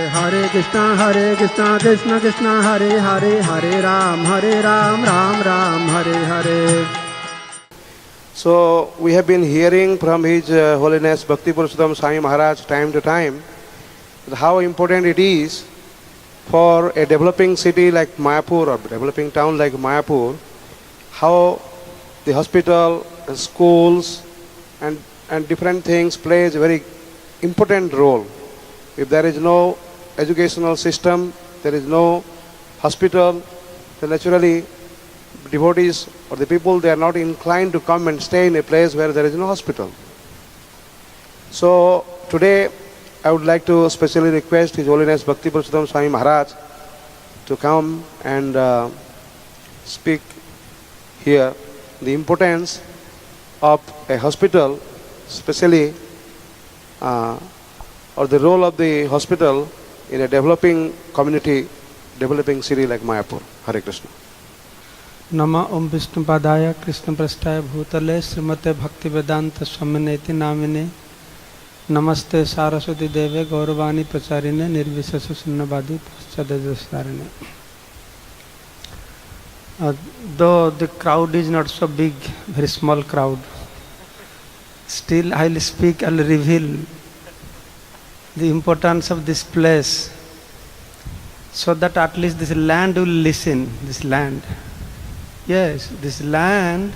Hare Krishna, Krishna Krishna, Hare Hare, Hare Ram, Ram Ram, Hare Hare. So we have been hearing from His Holiness Bhakti Purushottam Swami Maharaj time to time how important it is for a developing city like Mayapur or developing town like Mayapur, how the hospital and schools and different things plays a very important role. If there is no educational system, there is no hospital, then naturally devotees or the people, they are not inclined to come and stay in a place where there is no hospital. So today I would like to specially request His Holiness Bhakti Purushottam Swami Maharaj to come and speak here the importance of a hospital, especially or the role of the hospital in a developing community, developing city like Mayapur. Hare Krishna. Nama Om Vishnu Padaya Krishna Prasthaya Bhutale Srimate Bhakti Vedanta Swamineti Namine Namaste Saraswati Deve Gauravani Pracharine Nirvishesha Sunnavadi Paschadajastarine. Though the crowd is not so big, very small crowd, still I'll speak, I'll reveal the importance of this place so that at least this land will listen, this land. Yes, this land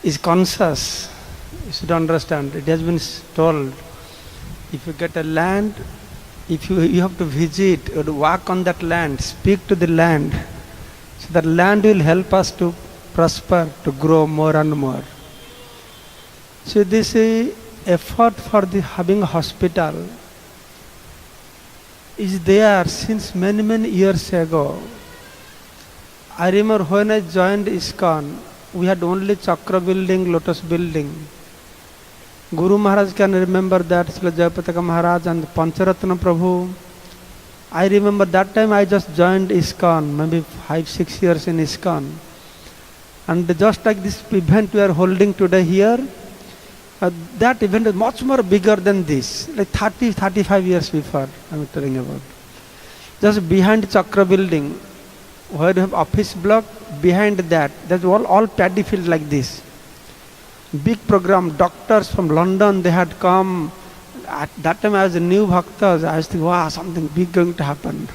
is conscious. You should understand. It has been told, if you get a land, if you have to visit or to walk on that land, speak to the land, so that land will help us to prosper, to grow more and more. So this effort for the having a hospital is there since many years ago. I remember when I joined ISKCON, we had only Chakra building, Lotus building. Guru Maharaj can remember that, Srila Jayapataka Maharaj and Pancharatna Prabhu. I remember that time I just joined ISKCON, maybe 5-6 years in ISKCON. And just like this event we are holding today here, that event is much more bigger than this, like 30-35 years before I'm telling about. Just behind Chakra building, where you have office block, behind that, there's all paddy field like this. Big program, doctors from London, they had come. At that time I was a new bhakta, I was thinking, wow, something big going to happen.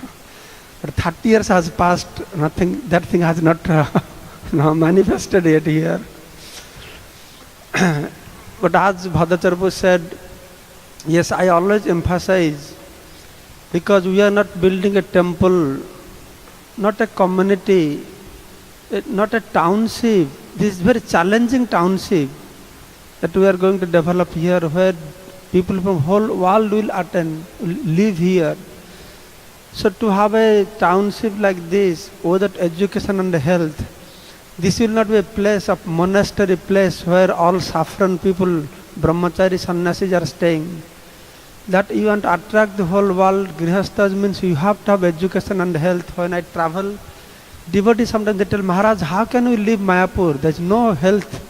But 30 years has passed, nothing, that thing has not manifested yet here. But as Bhadacharya said, yes, I always emphasize, because we are not building a temple, not a community, not a township. This is very challenging township that we are going to develop here, where people from whole world will attend, will live here. So to have a township like this, without education and health, this will not be a place of monastery place where all saffron people, brahmachari, sannyasis are staying. That you want to attract the whole world, grihasthas means you have to have education and health. When I travel, devotees sometimes they tell, Maharaj, how can we leave Mayapur? There is no health.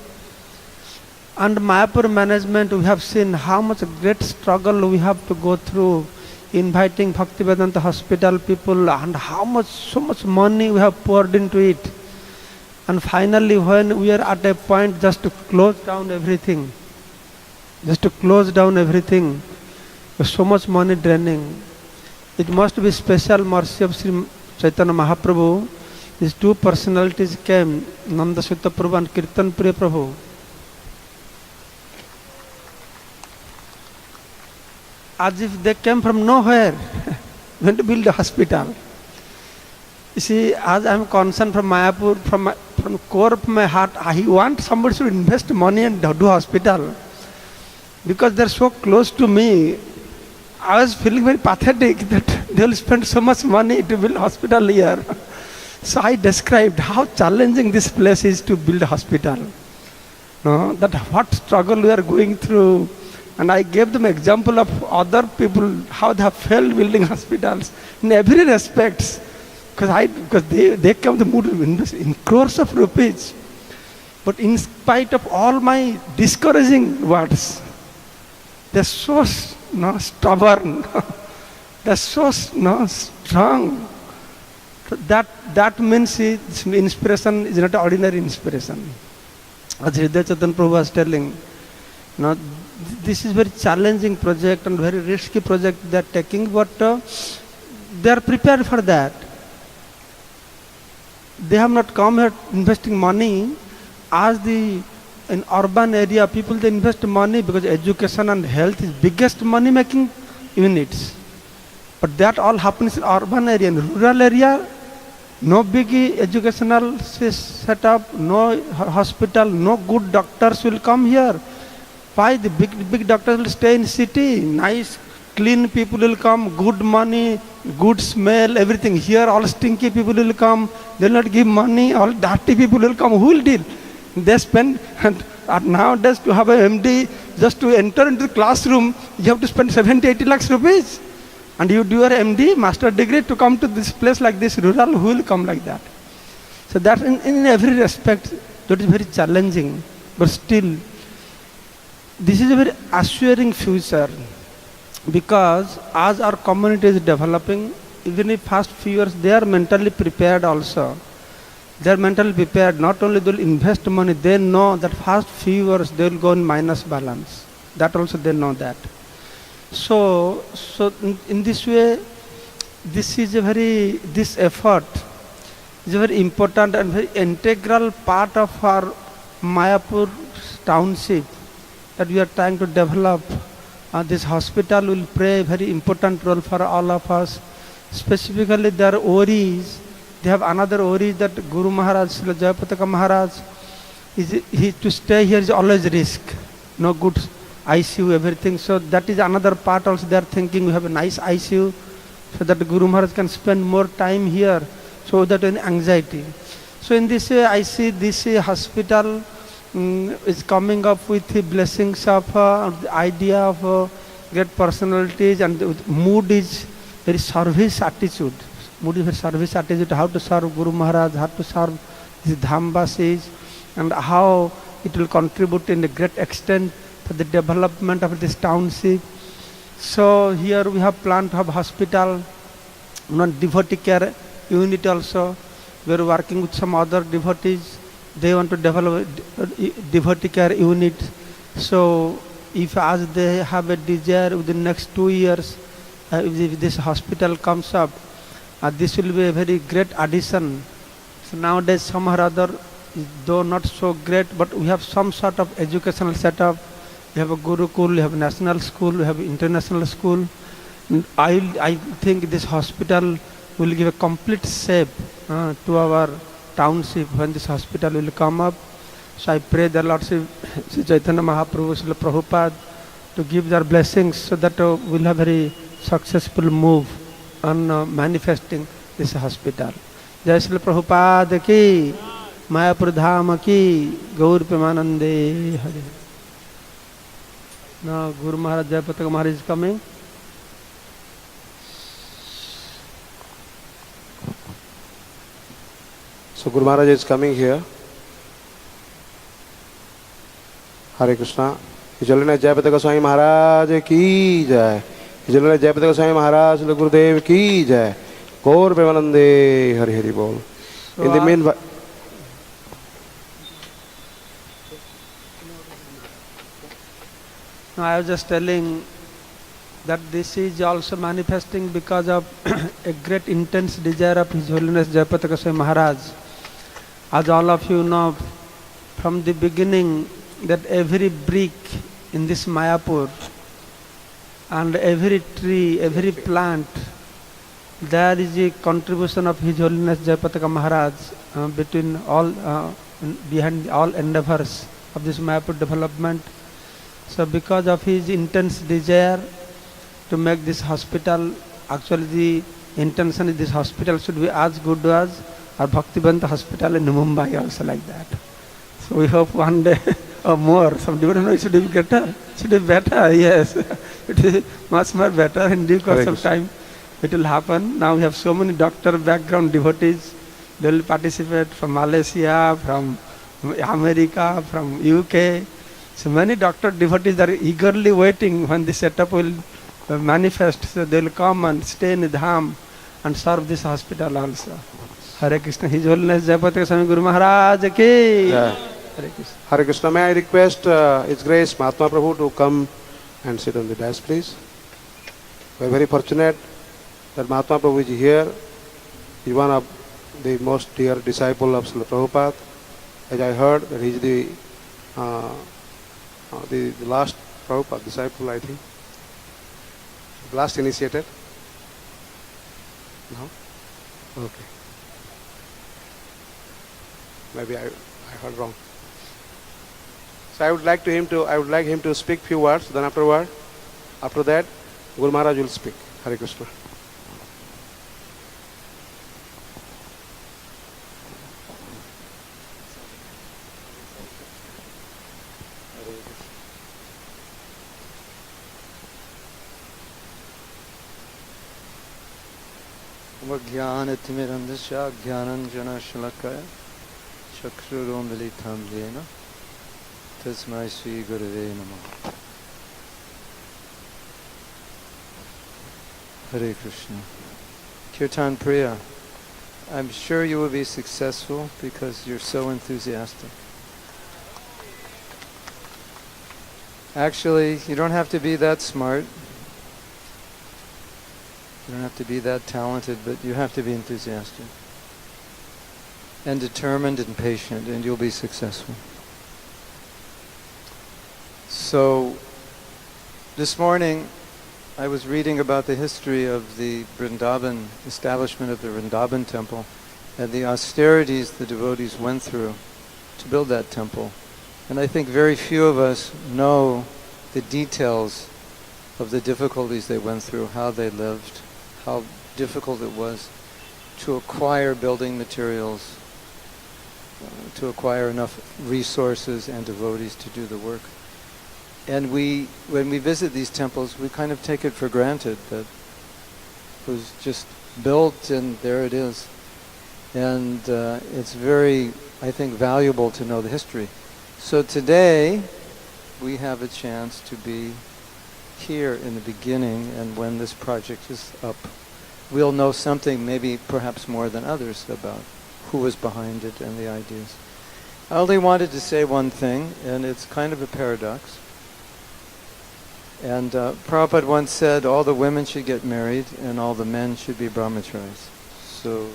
And Mayapur management, we have seen how much great struggle we have to go through, inviting Bhaktivedanta hospital people, and so much money we have poured into it. And finally, when we are at a point just to close down everything, with so much money draining, it must be special mercy of Sri Chaitanya Mahaprabhu. These two personalities came, Nanda Sutta Prabhu and Kirtan Priya Prabhu. As if they came from nowhere, went to build a hospital. You see, as I am concerned from Mayapur, from core of my heart, I want somebody to invest money and do hospital. Because they are so close to me, I was feeling very pathetic that they will spend so much money to build a hospital here. So I described how challenging this place is to build a hospital. No, that what struggle we are going through. And I gave them example of other people, how they have failed building hospitals in every respect. Because they come to mood to invest in crores of rupees. But in spite of all my discouraging words, they're so stubborn. That's so strong. So that means its inspiration is not ordinary inspiration. As Hridaya Chaitanya Prabhu was telling, this is very challenging project and very risky project they are taking, but they are prepared for that. They have not come here investing money. As in urban area, people they invest money because education and health is biggest money making units. But that all happens in urban area. In rural area, no big educational setup, no hospital, no good doctors will come here. Why? The big doctors will stay in city. Nice, clean people will come, good money, good smell, everything. Here all stinky people will come. They will not give money. All dirty people will come. Who will deal? They spend, and nowadays to have an MD, just to enter into the classroom, you have to spend 70-80 lakhs rupees. And you do your MD, master degree, to come to this place like this, rural, who will come like that? So that in every respect, that is very challenging. But still, this is a very assuring future, because as our community is developing, even in past few years, they are mentally prepared also. They are mentally prepared. Not only they will invest money, they know that first few years they will go in minus balance. That also they know that. So in this way, this effort is a very important and very integral part of our Mayapur township that we are trying to develop. This hospital will play a very important role for all of us. Specifically, there are Oris. They have another Ori that Guru Maharaj, Srila Jayapataka Maharaj, to stay here is always risk. No good ICU, everything. So that is another part also they are thinking we have a nice ICU so that Guru Maharaj can spend more time here, so that any anxiety. So in this way, I see this hospital is coming up with the blessings of the idea of great personalities, and the mood is very service attitude. Mood is very service attitude, how to serve Guru Maharaj, how to serve the Dhambasis, and how it will contribute in a great extent for the development of this township. So here we have planned to have hospital, devotee care unit also. We are working with some other devotees. They want to develop a devotee care unit. So if as they have a desire within the next 2 years, if this hospital comes up, this will be a very great addition. So nowadays somehow or other, though not so great, but we have some sort of educational setup. We have a Gurukul, we have a national school, we have an international school. I think this hospital will give a complete shape to our township when this hospital will come up. So I pray the Lord Sri Chaitanya Mahaprabhu, Srila Prabhupada, to give their blessings so that we'll have a very successful move on manifesting this hospital. Jai Srila Prabhupada ki, Mayapur Dham ki, Gaur Premanande Hare. Now Guru Maharaj Jayapataka Maharaj is coming. So Guru Maharaj is coming here. Hare Krishna. His Holiness Jayapataka Swami Maharaj ki jai. His Holiness Jayapataka Swami Maharaj Gurudev ki jai. Gaur Premanande Hare Hare Bol. In the meanwhile, I was just telling that this is also manifesting because of a great intense desire of His Holiness Jayapataka Swami Maharaj. As all of you know, from the beginning, that every brick in this Mayapur and every tree, every plant, there is a contribution of His Holiness Jayapataka Maharaj between all, behind all endeavors of this Mayapur development. So because of his intense desire to make this hospital, actually the intention is this hospital should be as good as our Bhaktivanta hospital in Mumbai, also like that. So we hope one day or more, some people know it should be better. It should be better, yes. It is much more better in due course of time. It will happen. Now we have so many doctor background devotees. They will participate from Malaysia, from America, from UK. So many doctor devotees are eagerly waiting when the setup will manifest, so they will come and stay in the Dham and serve this hospital also. Hare Krishna. His Holiness Jayapataka Swami Guru Maharaj ki. Yeah. Hare Krishna. Hare Krishna. May I request His Grace Mahatma Prabhu to come and sit on the dais, please. We are very fortunate that Mahatma Prabhu is here. He is one of the most dear disciple of Srila Prabhupada. As I heard that he is the last Prabhupada disciple, I think. Last initiated. No? Okay. Maybe I heard wrong. So I would like him to speak few words. Then after that, Guru Maharaj will speak. Hare Krishna. Jnanatimirandasya Jnananjana Shalakaya Chakrurombalitam Jena Tasmai Sri Gurave Namaha. Hare Krishna. Kirtan Priya, I'm sure you will be successful because you're so enthusiastic. Actually, you don't have to be that smart. You don't have to be that talented, but you have to be enthusiastic and determined and patient, and you'll be successful. So, this morning I was reading about the history of the Vrindavan, establishment of the Vrindavan temple, and the austerities the devotees went through to build that temple. And I think very few of us know the details of the difficulties they went through, how they lived, how difficult it was to acquire building materials, to acquire enough resources and devotees to do the work. And when we visit these temples, we kind of take it for granted that it was just built and there it is. And it's very, I think, valuable to know the history. So today, we have a chance to be here in the beginning, and when this project is up, we'll know something, maybe perhaps more than others, about who was behind it and the ideas. I only wanted to say one thing, and it's kind of a paradox. And Prabhupada once said all the women should get married and all the men should be brahmacharis. So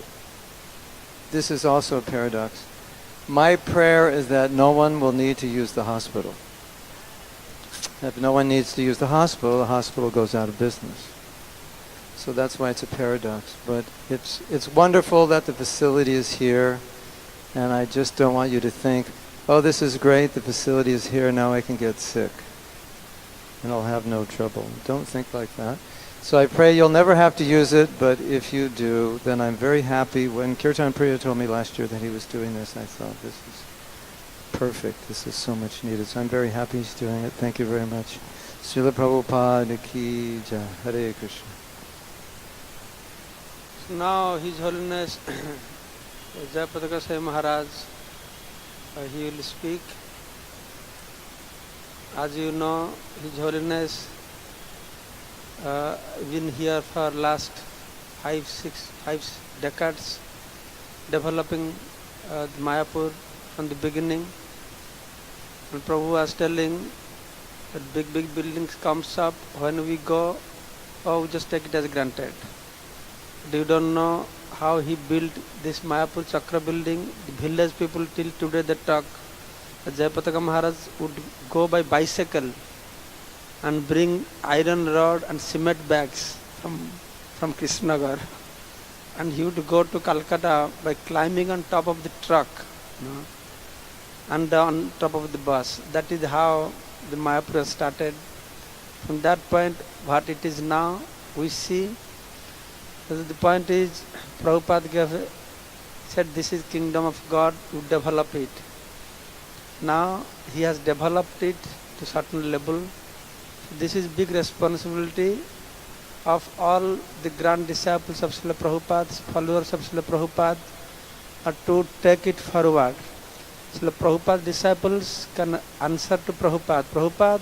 this is also a paradox. My prayer is that no one will need to use the hospital. If no one needs to use the hospital goes out of business. So that's why it's a paradox. But it's wonderful that the facility is here, and I just don't want you to think, oh, this is great, the facility is here, now I can get sick, and I'll have no trouble. Don't think like that. So I pray you'll never have to use it, but if you do, then I'm very happy. When Kirtan Priya told me last year that he was doing this, I thought, this is perfect. This is so much needed. So I'm very happy he's doing it. Thank you very much. Srila Prabhupada ki jai. Hare Krishna. Now His Holiness Jayapataka Swami Maharaj, he will speak. As you know, His Holiness been here for last 5 decades, developing Mayapur from the beginning. And Prabhu was telling that big buildings comes up, when we go, we just take it as granted. But you don't know how he built this Mayapur Chakra building. The village people till today they talk. Jayapataka Maharaj would go by bicycle and bring iron rod and cement bags from Krishnagar. And he would go to Calcutta by climbing on top of the truck, and on top of the bus. That is how the Mayapur started. From that point, what it is now, we see. The point is, Prabhupada said, this is kingdom of God, you develop it. Now, he has developed it to certain level. This is big responsibility of all the grand disciples of Srila Prabhupada, followers of Srila Prabhupada, to take it forward. Srila Prabhupada disciples can answer to Prabhupada. Prabhupada,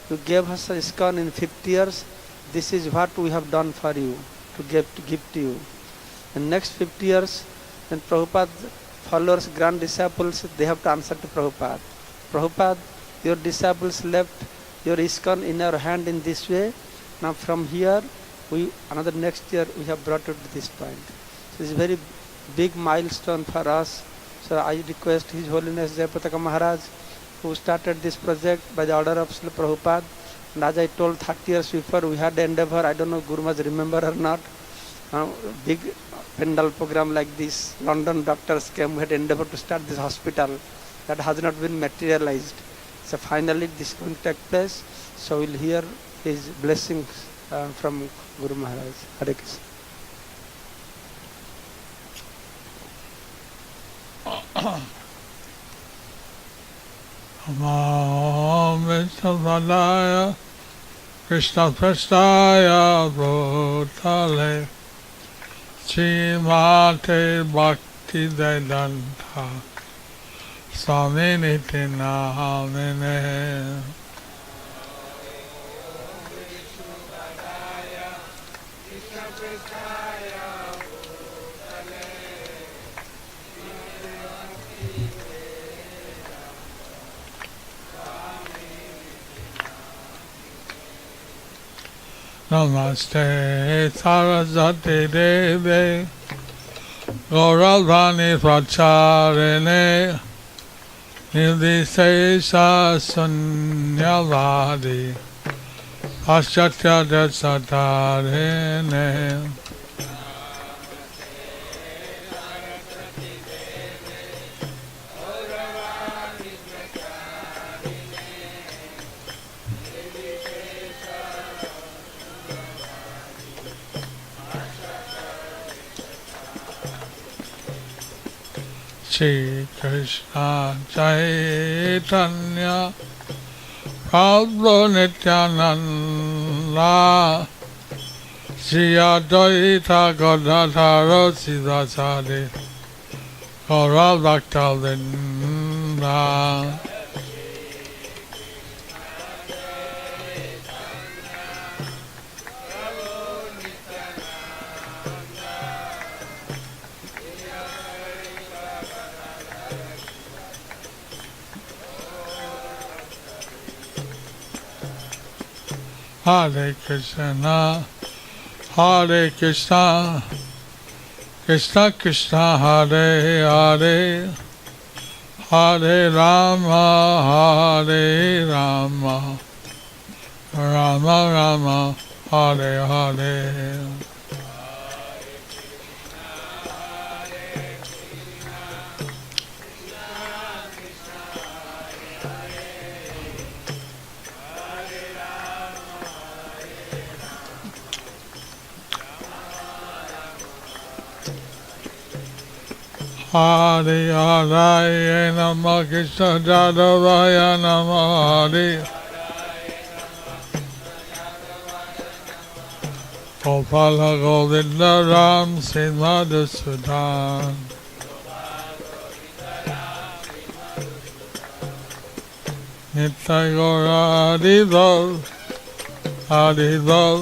you gave us ISKCON in 50 years. this is what we have done for you, to give to you. In next 50 years, when Prabhupada's followers, grand disciples, they have to answer to Prabhupada. Prabhupada, your disciples left your ISKCON in our hand in this way. Now from here, another next year, we have brought it to this point. So it's a very big milestone for us. So I request His Holiness Jayapataka Maharaj, who started this project by the order of Srila Prabhupada. And as I told 30 years before, we had the endeavor, I don't know Guru must remember or not, big pendal program like this. London doctors came, we had endeavor to start this hospital. That has not been materialized. So finally this is going to take place. So we'll hear his blessings from Guru Maharaj. Hare Krishna. Om Vishnu Krishna Prasthaya Bhutale Srimate Bhakti Vedanta Swami Niti Namine. Namaste Saraswati Devi Gauravani Pracharine Nidisesa Sunyavadi Paschatya Desatarine. Shri Krishna Chaitanya Prabhu Nityananda Shri Advaita Gadadhara Sivasadi Gaura Bhakta Vrinda. Hare Krishna, Hare Krishna, Krishna Krishna, Hare Hare, Hare Rama, Hare Rama, Rama Rama, Hare Hare. Hare Hare Namah Krishna Jadavaya Namah Hare Gopala Govinda Ram Madhusudan. Nitai Gaura Harival Harival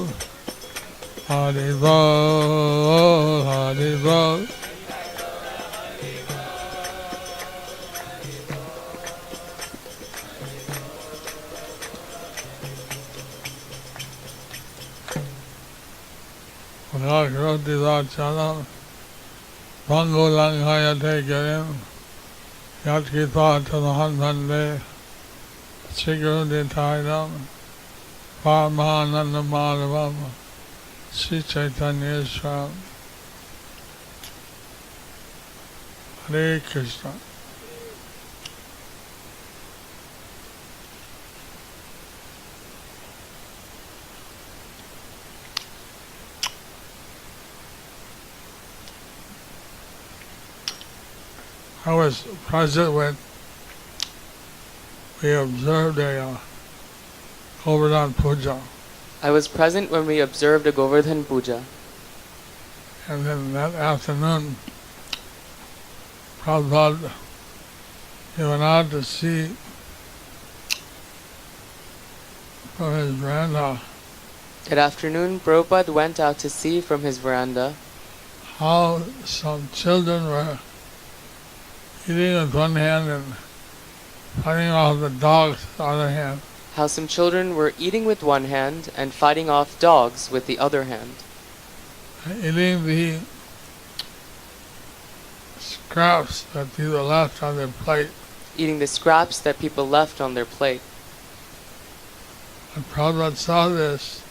Harival Harival. Chalam Pangulang Hayate Garim Yatkita Tanahan Vande Siguru Ditairam Paramahananda Madhavam Sri Chaitanya Swaram. Hare Krishna. I was present when we observed a Govardhan Puja. I was present when we observed a Govardhan Puja. And then that afternoon, Prabhupada, he went out to see from his veranda At afternoon, Prabhupada went out to see from his veranda how some children were eating with one hand and fighting off the dogs with the other hand. how some children were eating with one hand and fighting off dogs with the other hand, Eating the scraps that people left on their plate. eating the scraps that people left on their plate. When Prabhupada saw this,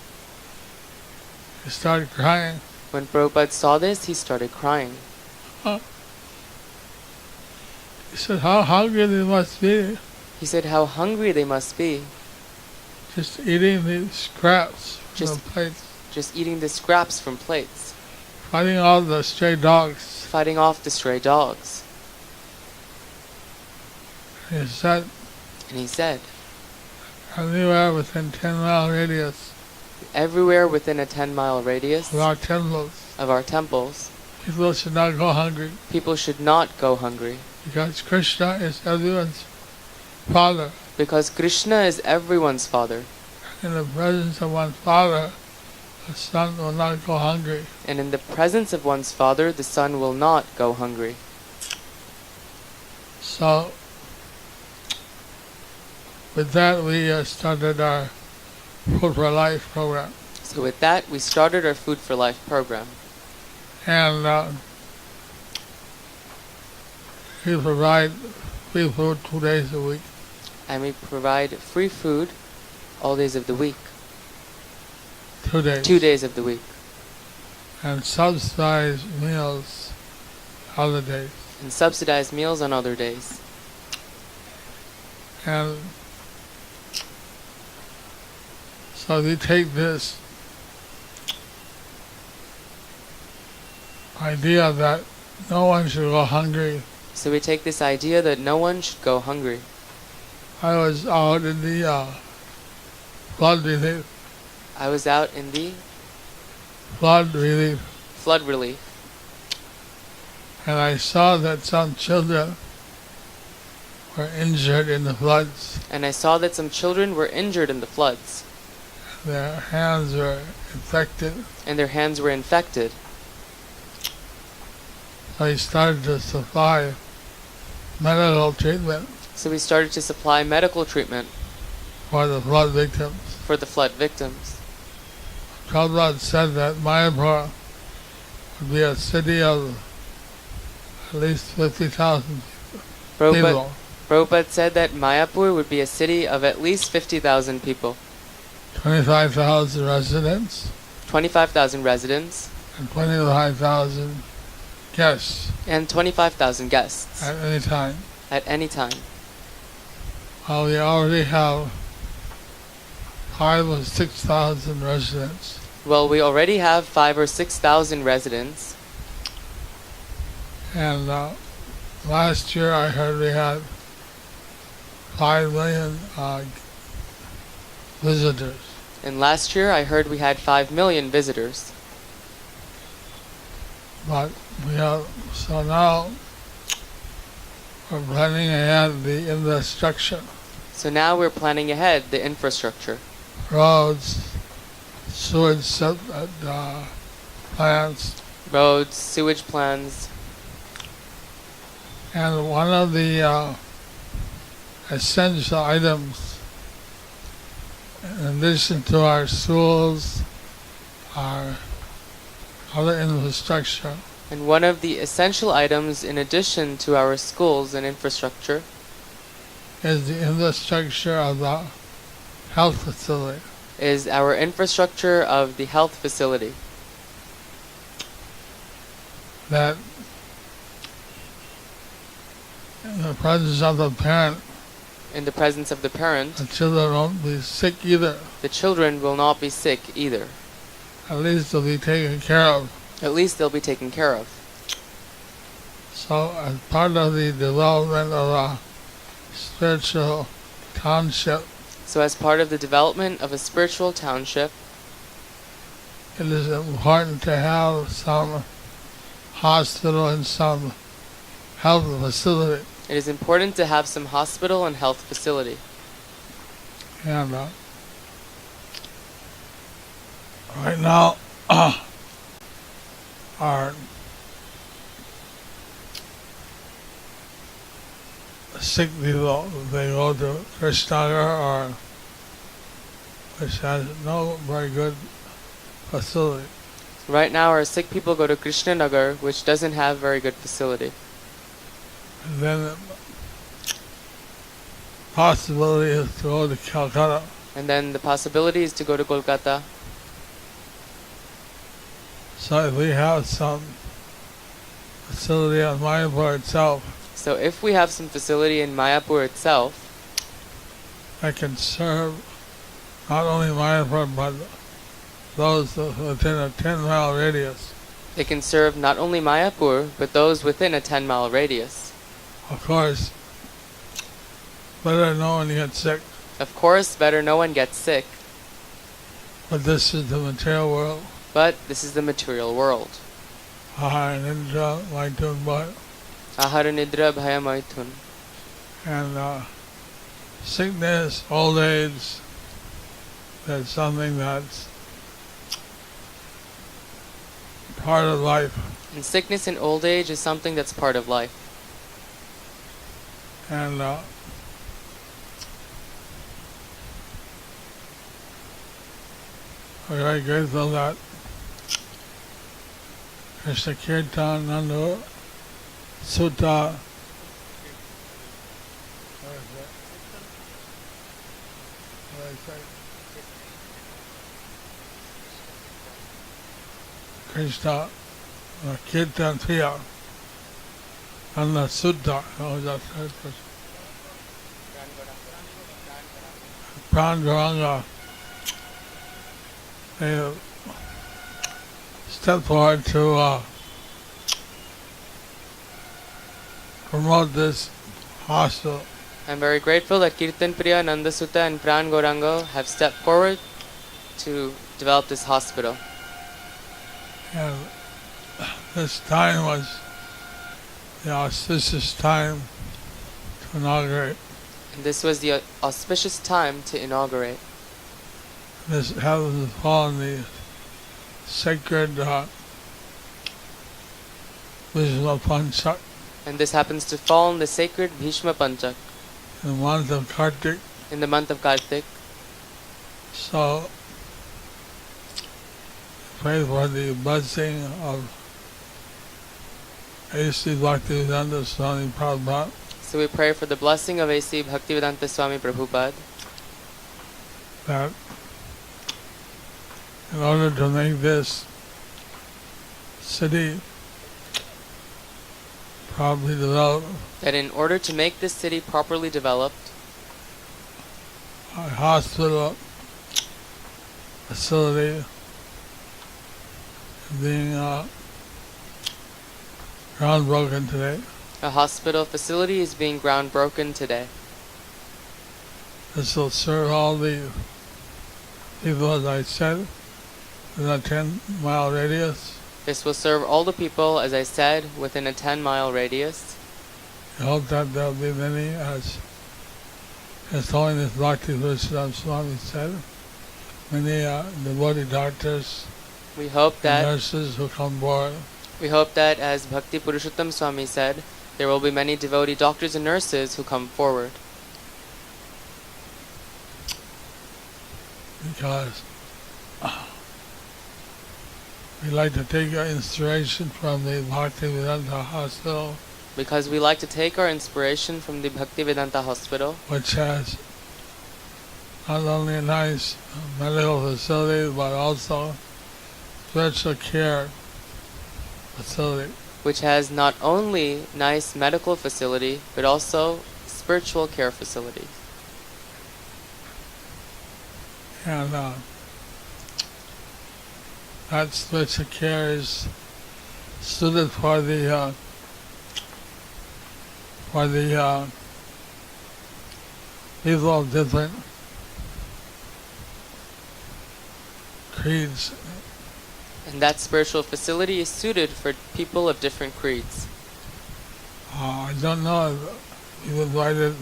he started crying. When Prabhupada saw this, he started crying. He said, how hungry they must be, He said how hungry they must be, just eating the scraps from Just- the plates, just eating the scraps from plates, fighting all the stray dogs. fighting off the stray dogs. He said, And he said, anywhere within 10-mile radius everywhere within a 10-mile radius of our temples, of our temples, people should not go hungry, people should not go hungry, because Krishna is everyone's father. because Krishna is everyone's father, In the presence of one's father, the son will not go hungry. and in the presence of one's father, the son will not go hungry. So, with that, we started our Food for Life program. So with that, we started our Food for Life program. And we provide free food 2 days a week. And we provide free food all days of the week, 2 days. 2 days of the week, And subsidized meals other days. and subsidized meals on other days. And so we take this idea that no one should go hungry. So we take this idea that no one should go hungry. I was out in the flood relief, I was out in the flood relief, flood relief, and I saw that some children were injured in the floods. and I saw that some children were injured in the floods, Their hands were infected. and their hands were infected. So I started to supply medical treatment So we started to supply medical treatment for the flood victims. for the flood victims. Prabhupada said that Mayapur would be a city of at least 50,000 people. Prabhupada said that Mayapur would be a city of at least 50,000 people, 25,000 residents 25,000 residents, and 25,000 guests and 25,000 guests at any time. at any time. Well, we already have 5,000 or 6,000 residents. Well, we already have 5,000 or 6,000 residents, And last year I heard we had 5 million visitors. and last year I heard we had 5 million visitors. But we have, so now we're planning ahead the infrastructure, So now we're planning ahead the infrastructure, roads, sewage plants, roads, sewage plans, and one of the essential items, in addition to our schools, our other infrastructure, and one of the essential items in addition to our schools and infrastructure is the infrastructure of the health facility. is our infrastructure of the health facility. That in the presence of the parent, In the presence of the parent, the children won't be sick either. the children will not be sick either. At least they'll be taken care of. At least they'll be taken care of. So as part of the development of a spiritual township, So as part of the development of a spiritual township, it is important to have some hospital and some health facility. it is important to have some hospital and health facility. And Right now, our sick people, they go to Krishnagar, or which has no very good facility. Right now, our sick people go to Krishnanagar, which doesn't have very good facility. And then the possibility is to go to Calcutta. And then the possibility is to go to Kolkata. So if we have some facility on Mayapur itself, So if we have some facility in Mayapur itself, that can serve not only Mayapur but those within a 10-mile radius. it can serve not only Mayapur, but those within a 10-mile radius. Of course, better no one gets sick, Of course, better no one gets sick, but this is the material world. but this is the material world. And Indra, Maitun, but Ahara nidra bhaya maithun. and sickness, old age, that's something that's part of life. And sickness and old age is something that's part of life. And we're very grateful that Krishna Kirtan Nandu Sutta Krishna Kirtan Priya and the Sutta, Prangaranga, they stepped forward to promote this hospital. I'm very grateful that Kirtan Priya, Nandasutta and Pran Gaurango have stepped forward to develop this hospital. And this time was the auspicious time to inaugurate. And this was the auspicious time to inaugurate. This happens to fall in the sacred Bhishma Panchak And this happens to fall in the sacred Bhishma Panchak in the month of Kartik. in the month of Kartik. So pray for the blessing of A.C. Bhaktivedanta Swami Prabhupada, So we pray for the blessing of A.C. Bhaktivedanta Swami Prabhupada, that in order to make this city properly developed, that in order to make this city properly developed, a hospital facility being groundbroken today. a hospital facility is being groundbroken today. This will serve all the people, as I said, in a 10-mile radius. This will serve all the people, as I said, within a 10-mile radius. I hope that there will be many, as His Holiness Bhakti Vishram Swami said, many devotee doctors We hope and that nurses who come forward. as Bhakti Purushottam Swami said, there will be many devotee doctors and nurses who come forward. Because we like to take our inspiration from the Bhaktivedanta Hospital, Because we like to take our inspiration from the Bhaktivedanta Hospital, which has not only a nice medical facility, but also spiritual care facility. which has not only nice medical facility, but also spiritual care facility. And that spiritual care is suited for the people of different creeds. And that spiritual facility is suited for people of different creeds. I don't know if we've invited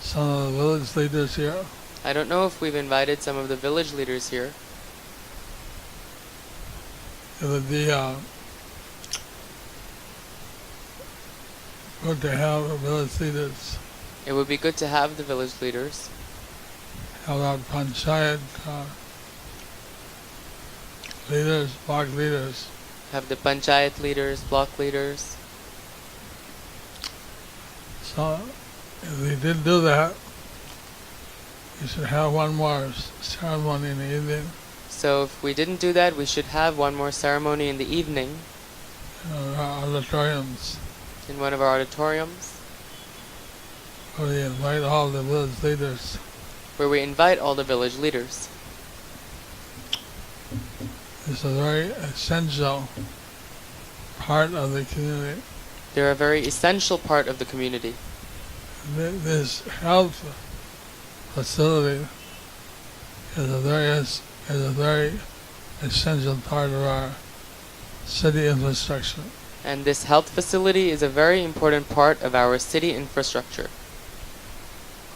some of the village leaders here. I don't know if we've invited some of the village leaders here, it would be good to have the village leaders, It would be good to have the village leaders, have our panchayat leaders, block leaders, have the panchayat leaders, block leaders. so if we did do that, we should have one more ceremony in the evening, So if we didn't do that, we should have one more ceremony in the evening in our auditoriums, in one of our auditoriums where we invite all the village leaders. where we invite all the village leaders. It's a very essential part of the community. They're a very essential part of the community. This health facility is a very essential part of our city infrastructure. And this health facility is a very important part of our city infrastructure.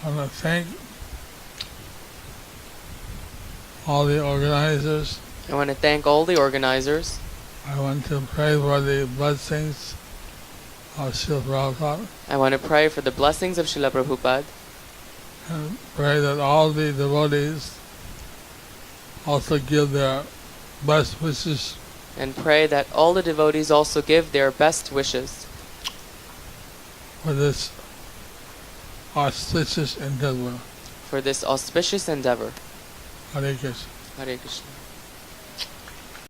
I want to thank all the organizers. I want to thank all the organizers. I want to pray for the blessings of Srila Prabhupada I want to pray for the blessings of Srila Prabhupada and pray that all the devotees also give their best wishes and pray that all the devotees also give their best wishes for this auspicious endeavor. for this auspicious endeavor. Hare Krishna. Hare Krishna.